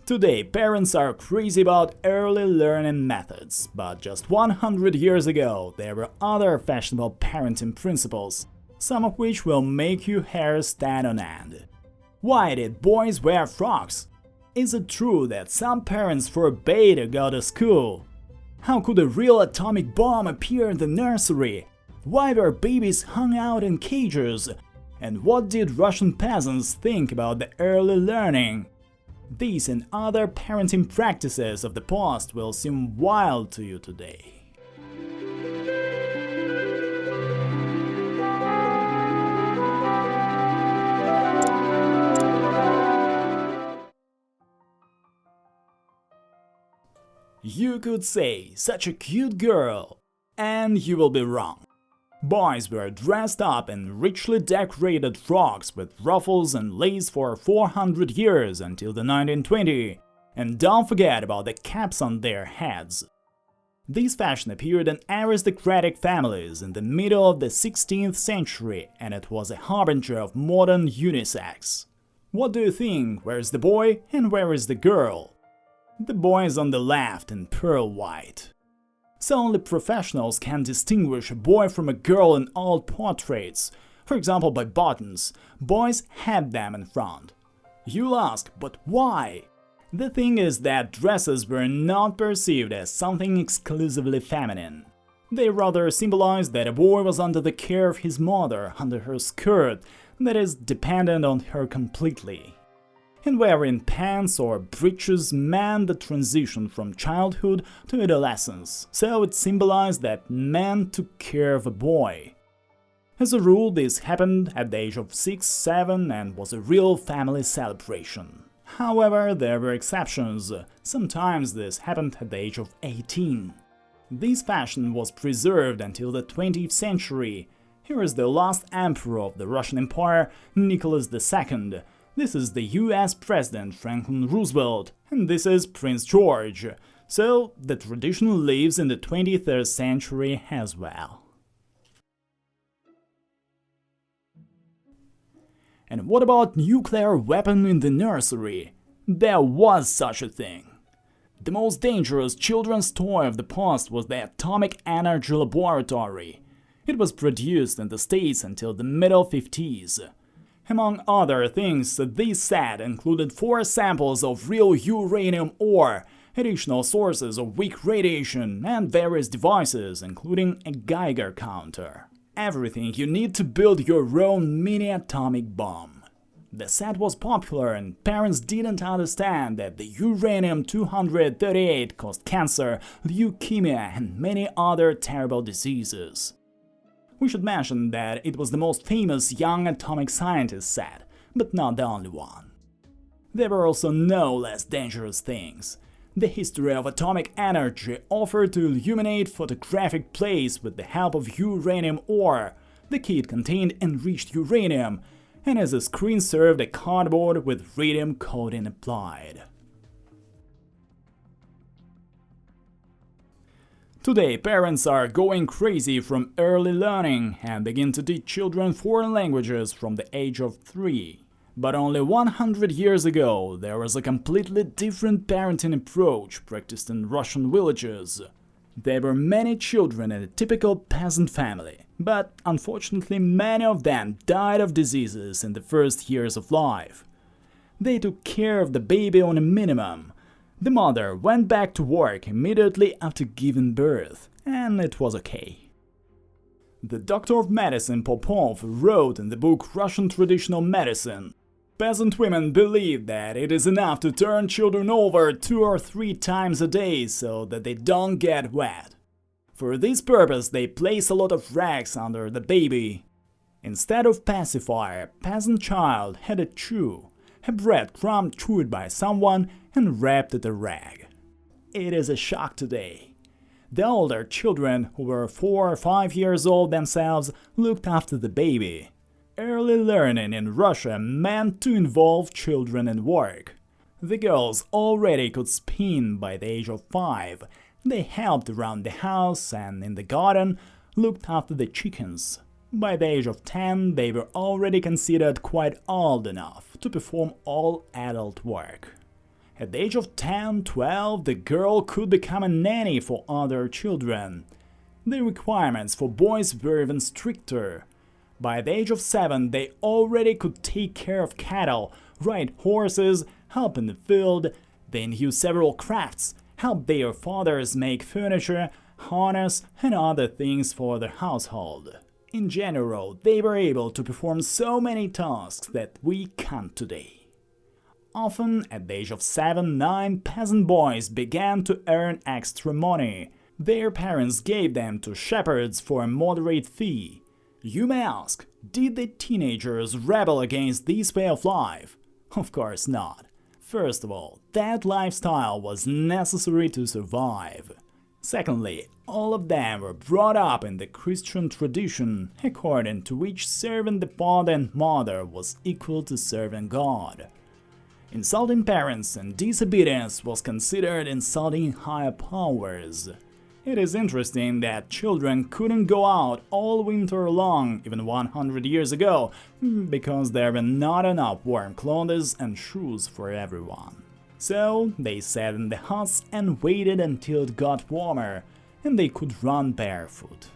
Today, parents are crazy about early learning methods, but just 100 years ago, there were other fashionable parenting principles, some of which will make your hair stand on end. Why did boys wear frocks? Is it true that some parents forbade to go to school? How could a real atomic bomb appear in the nursery? Why were babies hung out in cages? And what did Russian peasants think about the early learning? These and other parenting practices of the past will seem wild to you today. You could say, such a cute girl, and you will be wrong. Boys were dressed up in richly decorated frocks with ruffles and lace for 400 years until the 1920s, and don't forget about the caps on their heads. This fashion appeared in aristocratic families in the middle of the 16th century, and it was a harbinger of modern unisex. What do you think? Where is the boy and where is the girl? The boy is on the left in pearl white. So only professionals can distinguish a boy from a girl in old portraits, for example by buttons. Boys had them in front. You'll ask, but why? The thing is that dresses were not perceived as something exclusively feminine. They rather symbolized that a boy was under the care of his mother, under her skirt, that is, dependent on her completely. And wearing pants or breeches meant the transition from childhood to adolescence, so it symbolized that men took care of a boy. As a rule, this happened at the age of 6, 7 and was a real family celebration. However, there were exceptions. Sometimes this happened at the age of 18. This fashion was preserved until the 20th century. Here is the last emperor of the Russian Empire, Nicholas II. This is the US President Franklin Roosevelt, and this is Prince George. So, the tradition lives in the 23rd century as well. And what about nuclear weapon in the nursery? There was such a thing. The most dangerous children's toy of the past was the atomic energy laboratory. It was produced in the States until the middle 50s. Among other things, this set included 4 samples of real uranium ore, additional sources of weak radiation, and various devices, including a Geiger counter. Everything you need to build your own mini-atomic bomb. The set was popular and parents didn't understand that the uranium-238 caused cancer, leukemia, and many other terrible diseases. We should mention that it was the most famous young atomic scientist set, but not the only one. There were also no less dangerous things. The history of atomic energy offered to illuminate photographic plates with the help of uranium ore. The kit contained enriched uranium, and as a screen served a cardboard with radium coating applied. Today, parents are going crazy from early learning and begin to teach children foreign languages from the age of 3. But only 100 years ago, there was a completely different parenting approach practiced in Russian villages. There were many children in a typical peasant family, but unfortunately many of them died of diseases in the first years of life. They took care of the baby on a minimum. The mother went back to work immediately after giving birth, and it was okay. The doctor of medicine Popov wrote in the book Russian Traditional Medicine, "Peasant women believe that it is enough to turn children over 2 or 3 times a day so that they don't get wet. For this purpose they place a lot of rags under the baby. Instead of pacifier, a peasant child had a chew, a breadcrumb chewed by someone and wrapped in a rag. It is a shock today. The older children, who were 4 or 5 years old themselves, looked after the baby. Early learning in Russia meant to involve children in work. The girls already could spin by the age of 5. They helped around the house and in the garden, looked after the chickens. By the age of 10, they were already considered quite old enough to perform all adult work. At the age of 10, 12, the girl could become a nanny for other children. The requirements for boys were even stricter. By the age of 7, they already could take care of cattle, ride horses, help in the field. They knew several crafts, helped their fathers make furniture, harness, and other things for the household. In general, they were able to perform so many tasks that we can't today. Often, at the age of 7, 9, peasant boys began to earn extra money. Their parents gave them to shepherds for a moderate fee. You may ask, did the teenagers rebel against this way of life? Of course not. First of all, that lifestyle was necessary to survive. Secondly, all of them were brought up in the Christian tradition, according to which serving the father and mother was equal to serving God. Insulting parents and disobedience was considered insulting higher powers. It is interesting that children couldn't go out all winter long, even 100 years ago, because there were not enough warm clothes and shoes for everyone. So they sat in the huts and waited until it got warmer, and they could run barefoot.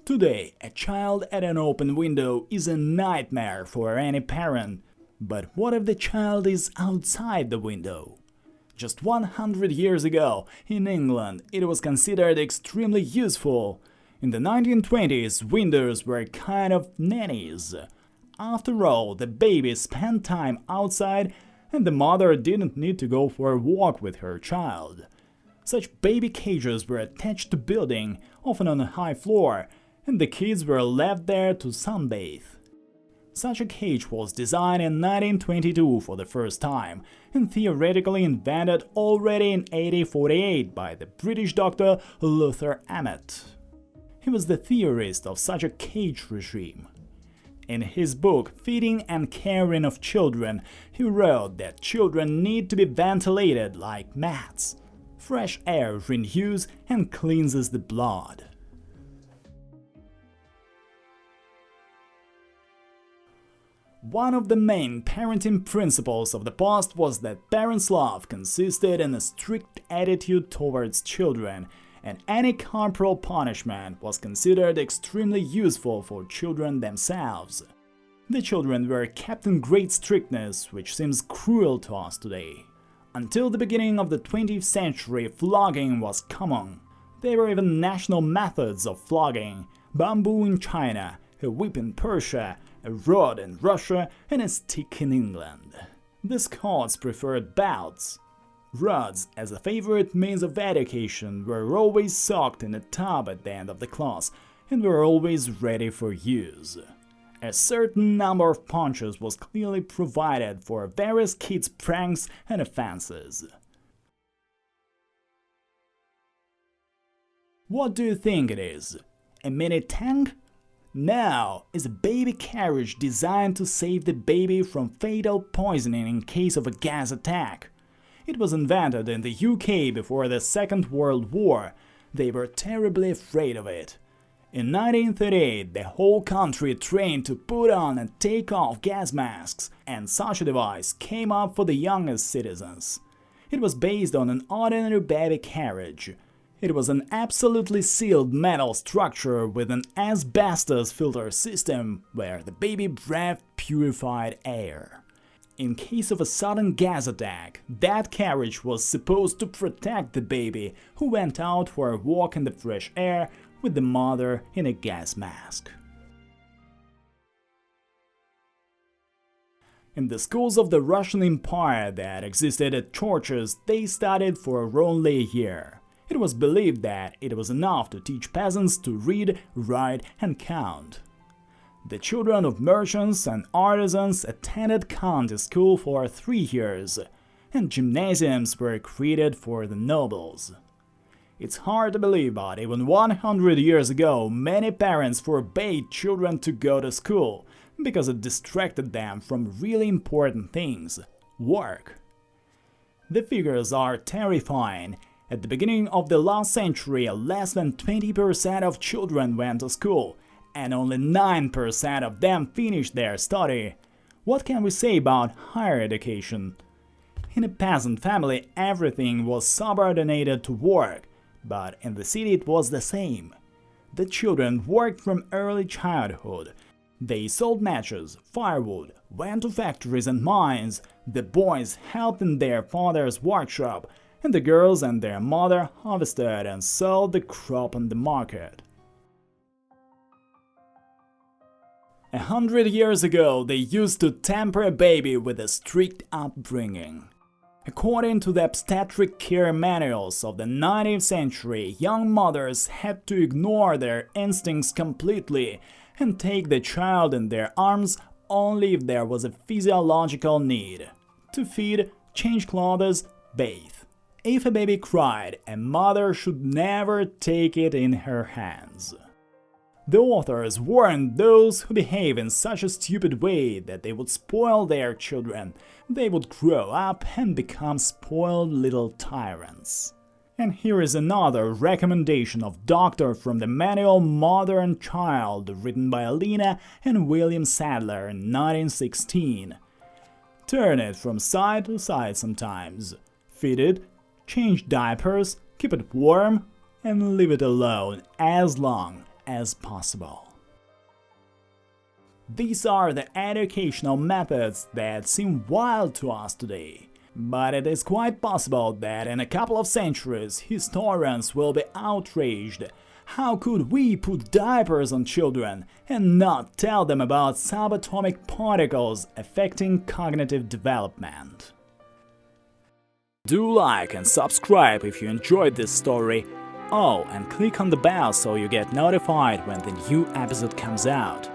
Today, a child at an open window is a nightmare for any parent. But what if the child is outside the window? Just 100 years ago, in England, it was considered extremely useful. In the 1920s, windows were kind of nannies. After all, the baby spent time outside, and the mother didn't need to go for a walk with her child. Such baby cages were attached to building, often on a high floor, and the kids were left there to sunbathe. Such a cage was designed in 1922 for the first time, and theoretically invented already in 1848 by the British doctor Luther Emmett. He was the theorist of such a cage regime. In his book Feeding and Caring of Children, he wrote that children need to be ventilated like mats. Fresh air renews and cleanses the blood. One of the main parenting principles of the past was that parents' love consisted in a strict attitude towards children, and any corporal punishment was considered extremely useful for children themselves. The children were kept in great strictness, which seems cruel to us today. Until the beginning of the 20th century, flogging was common. There were even national methods of flogging: bamboo in China, a whip in Persia, a rod in Russia, and a stick in England. The Scots preferred bouts. Rods, as a favorite means of education, were always soaked in a tub at the end of the class and were always ready for use. A certain number of punches was clearly provided for various kids' pranks and offenses. What do you think it is? A mini tank? No, it's a baby carriage designed to save the baby from fatal poisoning in case of a gas attack. It was invented in the UK before the Second World War. They were terribly afraid of it. In 1938, the whole country trained to put on and take off gas masks, and such a device came up for the youngest citizens. It was based on an ordinary baby carriage. It was an absolutely sealed metal structure with an asbestos filter system where the baby breathed purified air. In case of a sudden gas attack, that carriage was supposed to protect the baby, who went out for a walk in the fresh air with the mother in a gas mask. In the schools of the Russian Empire that existed at churches, they studied for only a year. It was believed that it was enough to teach peasants to read, write, and count. The children of merchants and artisans attended county school for 3 years, and gymnasiums were created for the nobles. It's hard to believe, but even 100 years ago, many parents forbade children to go to school because it distracted them from really important things: work. The figures are terrifying. At the beginning of the last century, less than 20% of children went to school, and only 9% of them finished their study. What can we say about higher education? In a peasant family, everything was subordinated to work, but in the city it was the same. The children worked from early childhood. They sold matches, firewood, went to factories and mines. The boys helped in their father's workshop, and the girls and their mother harvested and sold the crop on the market. 100 years ago, they used to temper a baby with a strict upbringing. According to the obstetric care manuals of the 19th century, young mothers had to ignore their instincts completely and take the child in their arms only if there was a physiological need to feed, change clothes, bathe. If a baby cried, a mother should never take it in her hands. The authors warned those who behave in such a stupid way that they would spoil their children. They would grow up and become spoiled little tyrants. And here is another recommendation of Doctor from the manual Mother and Child, written by Alina and William Sadler in 1916. Turn it from side to side sometimes. Feed it, change diapers, keep it warm, and leave it alone as long as possible. These are the educational methods that seem wild to us today. But it is quite possible that in a couple of centuries, historians will be outraged. How could we put diapers on children and not tell them about subatomic particles affecting cognitive development? Do like and subscribe if you enjoyed this story. Oh, and click on the bell so you get notified when the new episode comes out.